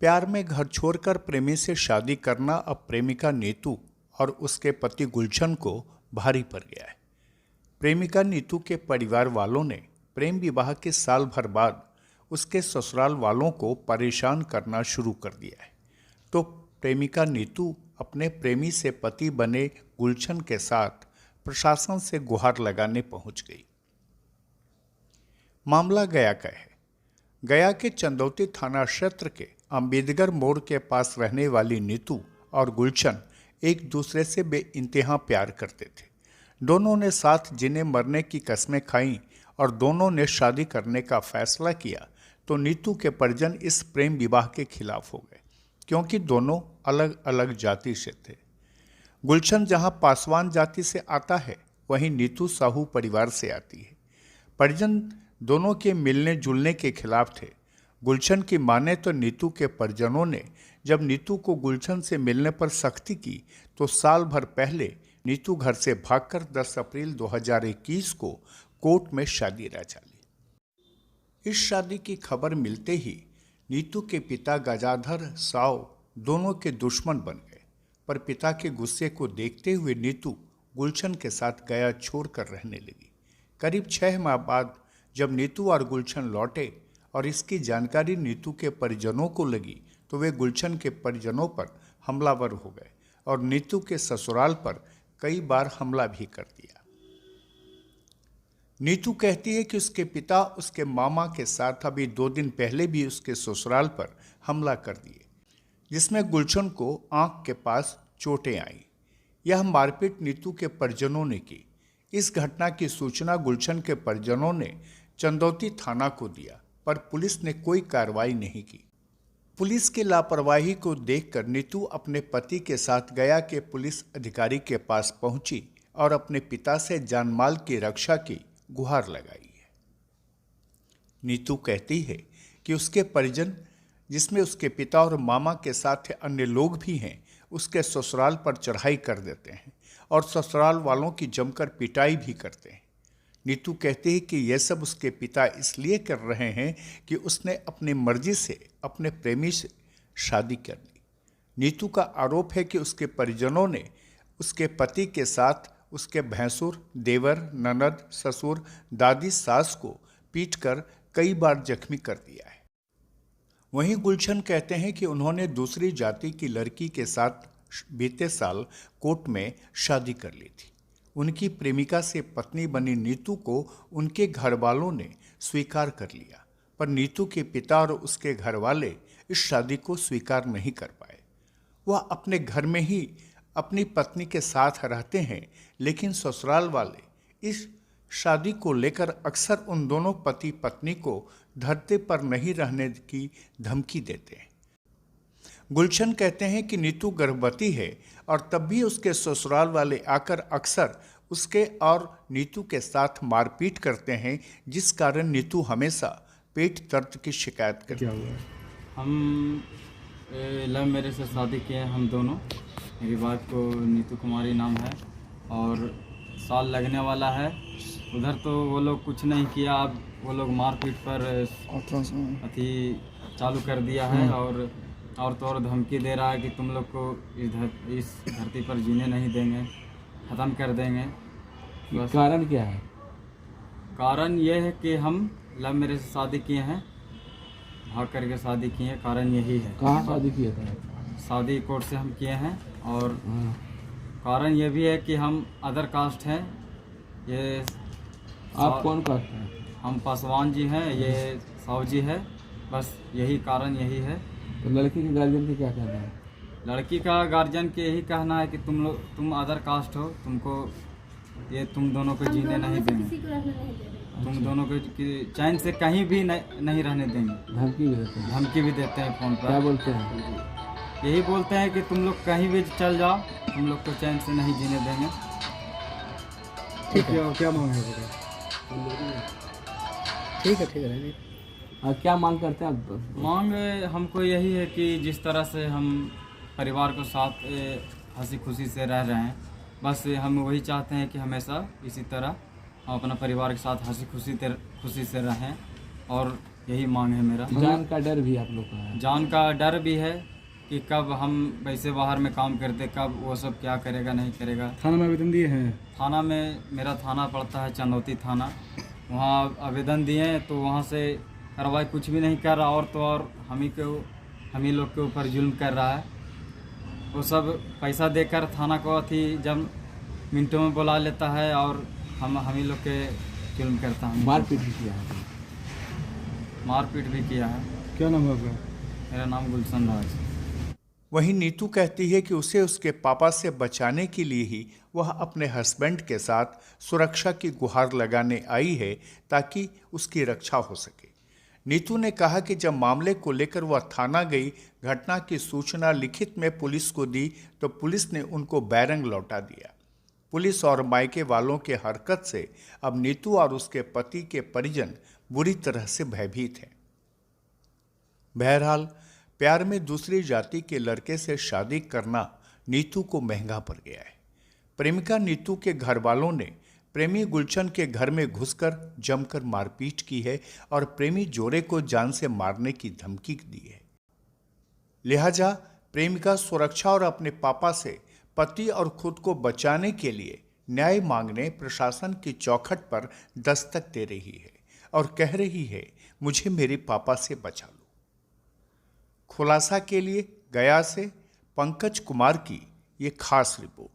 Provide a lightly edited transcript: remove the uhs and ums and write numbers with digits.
प्यार में घर छोड़कर प्रेमी से शादी करना अब प्रेमिका नीतू और उसके पति गुलशन को भारी पड़ गया है। प्रेमिका नीतू के परिवार वालों ने प्रेम विवाह के साल भर बाद उसके ससुराल वालों को परेशान करना शुरू कर दिया है। तो प्रेमिका नीतू अपने प्रेमी से पति बने गुलशन के साथ प्रशासन से गुहार लगाने पहुंच गई। मामला गया का है। गया के चंदौती थाना क्षेत्र के अम्बेडकर मोड़ के पास रहने वाली नीतू और गुलशन एक दूसरे से बेइंतहा प्यार करते थे। दोनों ने साथ जीने मरने की कस्में खाईं और दोनों ने शादी करने का फैसला किया। तो नीतू के परिजन इस प्रेम विवाह के खिलाफ हो गए, क्योंकि दोनों अलग अलग जाति से थे। गुलशन जहां पासवान जाति से आता है, वहीं नीतू साहू परिवार से आती है। परिजन दोनों के मिलने जुलने के खिलाफ थे। गुलशन की माने तो नीतू के परिजनों ने जब नीतू को गुलशन से मिलने पर सख्ती की, तो साल भर पहले नीतू घर से भागकर 10 अप्रैल 2021 को कोर्ट में शादी रचा ली। इस शादी की खबर मिलते ही नीतू के पिता गजाधर साव दोनों के दुश्मन बन गए, पर पिता के गुस्से को देखते हुए नीतू गुलशन के साथ गया छोड़कर रहने लगी। करीब 6 माह बाद जब नीतू और गुलशन लौटे और इसकी जानकारी नीतू के परिजनों को लगी, तो वे गुलशन के परिजनों पर हमलावर हो गए और नीतू के ससुराल पर कई बार हमला भी कर दिया। नीतू कहती है कि उसके पिता उसके मामा के साथ अभी 2 दिन पहले भी उसके ससुराल पर हमला कर दिए, जिसमें गुलशन को आंख के पास चोटें आईं। यह मारपीट नीतू के परिजनों ने की। इस घटना की सूचना गुलशन के परिजनों ने चंदौती थाना को दिया, पर पुलिस ने कोई कार्रवाई नहीं की। पुलिस की लापरवाही को देखकर नीतू अपने पति के साथ गया के पुलिस अधिकारी के पास पहुंची और अपने पिता से जानमाल की रक्षा की गुहार लगाई है। नीतू कहती है कि उसके परिजन, जिसमें उसके पिता और मामा के साथ अन्य लोग भी हैं, उसके ससुराल पर चढ़ाई कर देते हैं और ससुराल वालों की जमकर पिटाई भी करते हैं। नीतू कहती है कि यह सब उसके पिता इसलिए कर रहे हैं कि उसने अपनी मर्जी से अपने प्रेमी से शादी कर ली। नीतू का आरोप है कि उसके परिजनों ने उसके पति के साथ उसके भैंसुर, देवर, ननद, ससुर, दादी, सास को पीटकर कई बार जख्मी कर दिया है। वहीं गुलशन कहते हैं कि उन्होंने दूसरी जाति की लड़की के साथ बीते साल कोर्ट में शादी कर ली थी। उनकी प्रेमिका से पत्नी बनी नीतू को उनके घर वालों ने स्वीकार कर लिया, पर नीतू के पिता और उसके घर वाले इस शादी को स्वीकार नहीं कर पाए। वह अपने घर में ही अपनी पत्नी के साथ रहते हैं, लेकिन ससुराल वाले इस शादी को लेकर अक्सर उन दोनों पति पत्नी को धरती पर नहीं रहने की धमकी देते हैं। गुलशन कहते हैं कि नीतू गर्भवती है और तब भी उसके ससुराल वाले आकर अक्सर उसके और नीतू के साथ मारपीट करते हैं, जिस कारण नीतू हमेशा पेट दर्द की शिकायत करती है। हम लव मैरिज से शादी किए हैं हम दोनों। मेरी वाइफ को नीतू कुमारी नाम है और साल लगने वाला है। उधर तो वो लोग कुछ नहीं किया, अब वो लोग मारपीट पर अथी चालू कर दिया है और तो और धमकी दे रहा है कि तुम लोग को इस धरती पर जीने नहीं देंगे, ख़त्म कर देंगे। बस कारण क्या है? कारण ये है कि हम लव मैरिज से शादी किए हैं, भाग करके शादी किए हैं। कारण यही है। कहाँ शादी किया था? शादी कोर्ट से हम किए हैं और कारण ये भी है कि हम अदर कास्ट हैं। ये आप कौन कास्ट हैं? हम पासवान जी हैं, ये साहू जी है। बस यही कारण यही है। तो लड़की के गार्जियन के क्या कहना है? लड़की का गार्जियन के यही कहना है कि तुम अदर कास्ट हो, तुम दोनों को जीने नहीं देंगे, तुम दोनों को चैन से कहीं भी नहीं रहने देंगे। धमकी भी देते हैं फ़ोन पर। क्या बोलते हैं? यही बोलते हैं कि तुम लोग कहीं भी चल जाओ, तुम लोग को चैन से नहीं जीने देंगे। ठीक है। क्या मांग है? ठीक है। क्या मांग करते हैं आप? मांग हमको यही है कि जिस तरह से हम परिवार को साथ हंसी खुशी से रह रहे हैं, बस हम वही चाहते हैं कि हमेशा इसी तरह हम अपना परिवार के साथ हंसी खुशी से रहें और यही मांग है मेरा। जान का डर भी आप लोग का है? जान का डर भी है कि कब हम वैसे बाहर में काम करते, कब वो सब क्या करेगा नहीं करेगा। थाना में आवेदन दिए हैं? थाना में, मेरा थाना पड़ता है चंदौती थाना, वहाँ आवेदन दिए हैं तो वहाँ से कार्रवाई कुछ भी नहीं कर रहा, और तो और हम ही लोग के ऊपर जुल्म कर रहा है। वो सब पैसा देकर थाना को अथी जब मिनटों में बुला लेता है और हम ही लोग के जुल्म करता है। मारपीट भी किया है? मारपीट भी किया है। क्या नाम है आपका? मेरा नाम गुलशन राज। वहीं नीतू कहती है कि उसे उसके पापा से बचाने के लिए ही वह अपने हस्बैंड के साथ सुरक्षा की गुहार लगाने आई है ताकि उसकी रक्षा हो सके। नीतू ने कहा कि जब मामले को लेकर वह थाना गई, घटना की सूचना लिखित में पुलिस को दी तो पुलिस ने उनको बैरंग लौटा दिया। पुलिस और मायके वालों के हरकत से अब नीतू और उसके पति के परिजन बुरी तरह से भयभीत हैं। बहरहाल प्यार में दूसरी जाति के लड़के से शादी करना नीतू को महंगा पड़ गया है। प्रेमिका नीतू के घर वालों ने प्रेमी गुलशन के घर में घुसकर जमकर मारपीट की है और प्रेमी जोड़े को जान से मारने की धमकी दी है। लिहाजा प्रेमिका सुरक्षा और अपने पापा से पति और खुद को बचाने के लिए न्याय मांगने प्रशासन की चौखट पर दस्तक दे रही है और कह रही है, मुझे मेरे पापा से बचा लो। खुलासा के लिए गया से पंकज कुमार की ये खास रिपोर्ट।